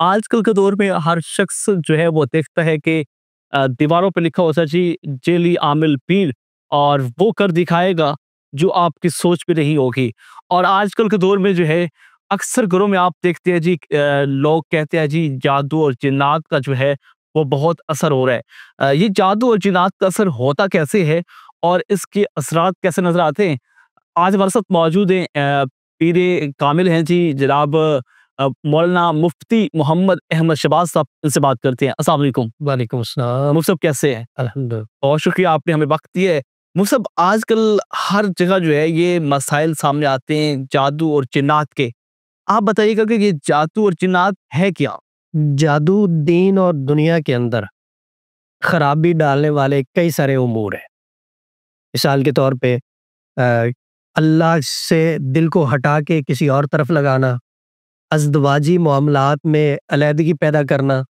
آج کل کے دور میں ہر شخص جو ہے وہ دیکھتا ہے کہ دیواروں پہ لکھا ہوتا ہے جی جیلی عامل پیر، اور وہ کر دکھائے گا جو آپ کی سوچ پہ نہیں ہوگی۔ اور آج کل کے دور میں جو ہے اکثر گھروں میں آپ دیکھتے ہیں جی لوگ کہتے ہیں جی جادو اور جنات کا جو ہے وہ بہت اثر ہو رہا ہے۔ یہ جادو اور جنات کا اثر ہوتا کیسے ہے اور اس کے اثرات کیسے نظر آتے ہیں؟ آج ہمارے ساتھ موجود ہیں پیر کامل ہیں جی جناب مولانا مفتی محمد احمد شہباز صاحب، ان سے بات کرتے ہیں۔ السلام علیکم وعلیکم السلام۔ مفتی صاحب، کیسے ہیں؟ الحمد للہ۔ بہت شکریہ، آپ نے ہمیں وقت دیا ہے۔ مفتی صاحب، آج کل ہر جگہ جو ہے یہ مسائل سامنے آتے ہیں جادو اور جنات کے، آپ بتائیے گا کہ یہ جادو اور جنات ہے کیا؟ جادو دین اور دنیا کے اندر خرابی ڈالنے والے کئی سارے امور ہیں۔ مثال کے طور پہ اللہ سے دل کو ہٹا کے کسی اور طرف لگانا، ازدواجی معاملات میں علیحدگی پیدا کرنا،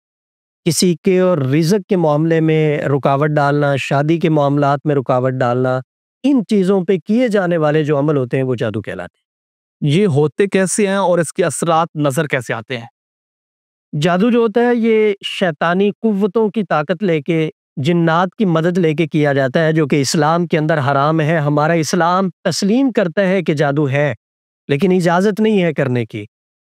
کسی کے اور رزق کے معاملے میں رکاوٹ ڈالنا، شادی کے معاملات میں رکاوٹ ڈالنا، ان چیزوں پہ کیے جانے والے جو عمل ہوتے ہیں وہ جادو کہلاتے ہیں۔ یہ ہوتے کیسے ہیں اور اس کے اثرات نظر کیسے آتے ہیں؟ جادو جو ہوتا ہے یہ شیطانی قوتوں کی طاقت لے کے، جنات کی مدد لے کے کیا جاتا ہے، جو کہ اسلام کے اندر حرام ہے۔ ہمارا اسلام تسلیم کرتا ہے کہ جادو ہے، لیکن اجازت نہیں ہے کرنے کی،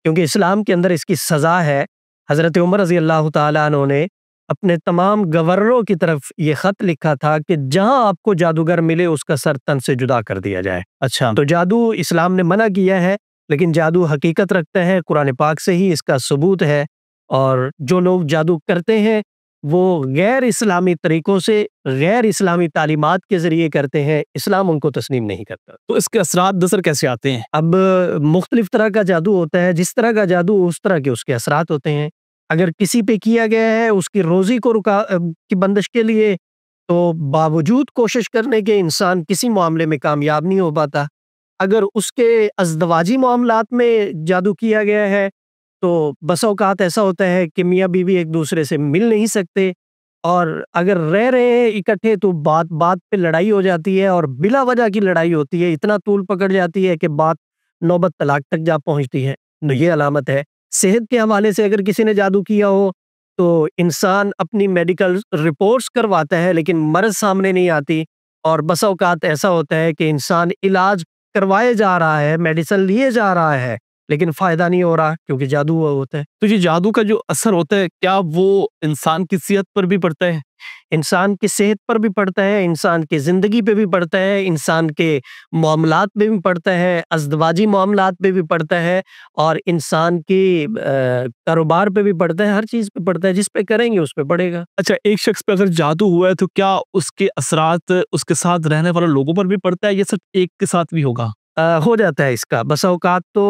کیونکہ اسلام کے اندر اس کی سزا ہے۔ حضرت عمر رضی اللہ تعالیٰ عنہ نے اپنے تمام گورنروں کی طرف یہ خط لکھا تھا کہ جہاں آپ کو جادوگر ملے اس کا سر تن سے جدا کر دیا جائے۔ اچھا، تو جادو اسلام نے منع کیا ہے، لیکن جادو حقیقت رکھتا ہے، قرآن پاک سے ہی اس کا ثبوت ہے۔ اور جو لوگ جادو کرتے ہیں وہ غیر اسلامی طریقوں سے، غیر اسلامی تعلیمات کے ذریعے کرتے ہیں، اسلام ان کو تسلیم نہیں کرتا۔ تو اس کے اثرات نظر کیسے آتے ہیں؟ اب مختلف طرح کا جادو ہوتا ہے، جس طرح کا جادو اس طرح کے اس کے اثرات ہوتے ہیں۔ اگر کسی پہ کیا گیا ہے اس کی روزی کو کی بندش کے لیے، تو باوجود کوشش کرنے کے انسان کسی معاملے میں کامیاب نہیں ہو پاتا۔ اگر اس کے ازدواجی معاملات میں جادو کیا گیا ہے تو بسا اوقات ایسا ہوتا ہے کہ میاں بیوی ایک دوسرے سے مل نہیں سکتے، اور اگر رہ رہے ہیں اکٹھے تو بات بات پہ لڑائی ہو جاتی ہے، اور بلا وجہ کی لڑائی ہوتی ہے، اتنا طول پکڑ جاتی ہے کہ بات نوبت طلاق تک جا پہنچتی ہے۔ تو یہ علامت ہے۔ صحت کے حوالے سے اگر کسی نے جادو کیا ہو تو انسان اپنی میڈیکل رپورٹس کرواتا ہے لیکن مرض سامنے نہیں آتی، اور بسا اوقات ایسا ہوتا ہے کہ انسان علاج کروائے جا رہا ہے، میڈیسن لیے جا رہا ہے، لیکن فائدہ نہیں ہو رہا کیونکہ جادو ہوا ہوتا ہے۔ تو یہ جادو کا جو اثر ہوتا ہے کیا وہ انسان کی صحت پر بھی پڑتا ہے؟ انسان کی صحت پر بھی پڑتا ہے، انسان کی زندگی پہ بھی پڑتا ہے، انسان کے معاملات پہ بھی پڑتا ہے، ازدواجی معاملات پہ بھی پڑتا ہے، اور انسان کی کاروبار پہ بھی پڑتا ہے، ہر چیز پہ پڑتا ہے، جس پہ کریں گے اس پہ پڑے گا۔ اچھا، ایک شخص پہ اگر جادو ہوا ہے تو کیا اس کے اثرات اس کے ساتھ رہنے والے لوگوں پر بھی پڑتا ہے یا صرف ایک کے ساتھ بھی ہوگا؟ ہو جاتا ہے اس کا بسا اوقات تو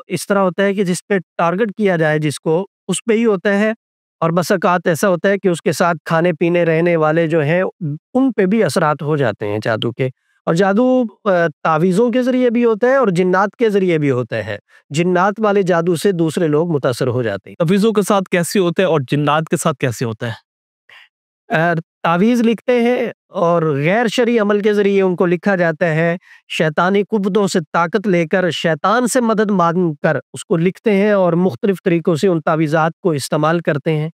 اس طرح ہوتا ہے کہ جس پہ ٹارگٹ کیا جائے جس کو، اس پہ ہی ہوتا ہے، اور بسا اوقات ایسا ہوتا ہے کہ اس کے ساتھ کھانے پینے رہنے والے جو ہیں ان پہ بھی اثرات ہو جاتے ہیں جادو کے۔ اور جادو تعویذوں کے ذریعے بھی ہوتا ہے اور جنات کے ذریعے بھی ہوتا ہے۔ جنات والے جادو سے دوسرے لوگ متاثر ہو جاتے ہیں۔ تعویذوں کے ساتھ کیسے ہوتا ہے اور جنات کے ساتھ کیسے ہوتا ہے؟ تعویذ لکھتے ہیں اور غیر شرعی عمل کے ذریعے ان کو لکھا جاتا ہے، شیطانی قوتوں سے طاقت لے کر، شیطان سے مدد مانگ کر اس کو لکھتے ہیں، اور مختلف طریقوں سے ان تعویذات کو استعمال کرتے ہیں۔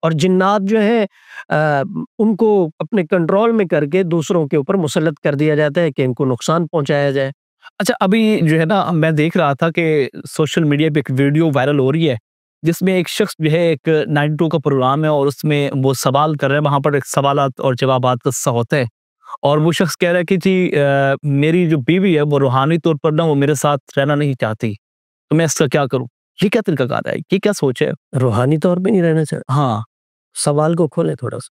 اور جنات جو ہیں ان کو اپنے کنٹرول میں کر کے دوسروں کے اوپر مسلط کر دیا جاتا ہے کہ ان کو نقصان پہنچایا جائے۔ اچھا، ابھی جو ہے نا میں دیکھ رہا تھا کہ سوشل میڈیا پہ ایک ویڈیو وائرل ہو رہی ہے جس میں ایک شخص جو ہے ایک 92 کا پروگرام ہے اور اس میں وہ سوال کر رہے ہیں، وہاں پر ایک سوالات اور جوابات کا حصہ ہوتا ہے، اور وہ شخص کہہ رہا ہے کہ جی میری جو بیوی ہے وہ روحانی طور پر نا وہ میرے ساتھ رہنا نہیں چاہتی، تو میں اس کا کیا کروں؟ یہ کیا طریقہ کار ہے؟ یہ کیا سوچ ہے؟ روحانی طور پہ نہیں رہنا چاہتا؟ ہاں، سوال کو کھولیں تھوڑا سا۔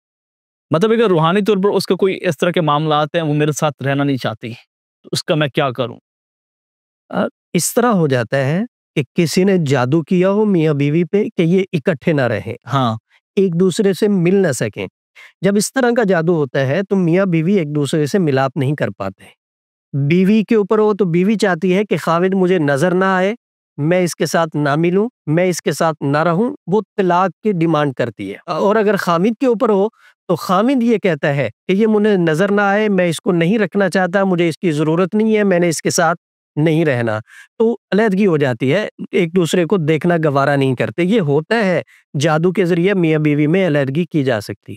مطلب اگر روحانی طور پر اس کا کوئی اس طرح کے معاملات ہیں، وہ میرے ساتھ رہنا نہیں چاہتی، تو اس کا میں کیا کروں؟ اس طرح ہو جاتا ہے کہ کسی نے جادو کیا ہو میاں بیوی پہ کہ یہ اکٹھے نہ رہیں، ہاں، ایک دوسرے سے مل نہ سکیں۔ جب اس طرح کا جادو ہوتا ہے تو میاں بیوی ایک دوسرے سے ملاپ نہیں کر پاتے۔ بیوی کے اوپر ہو تو بیوی چاہتی ہے کہ خاوند مجھے نظر نہ آئے، میں اس کے ساتھ نہ ملوں، میں اس کے ساتھ نہ رہوں، وہ طلاق کی ڈیمانڈ کرتی ہے۔ اور اگر خاوند کے اوپر ہو تو خاوند یہ کہتا ہے کہ یہ مجھے نظر نہ آئے، میں اس کو نہیں رکھنا چاہتا، مجھے اس کی ضرورت نہیں ہے، میں نے اس کے ساتھ نہیں رہنا، تو علیحدگی ہو جاتی ہے، ایک دوسرے کو دیکھنا گوارا نہیں کرتے۔ یہ ہوتا ہے، جادو کے ذریعے میاں بیوی میں علیحدگی کی جا سکتی ہے۔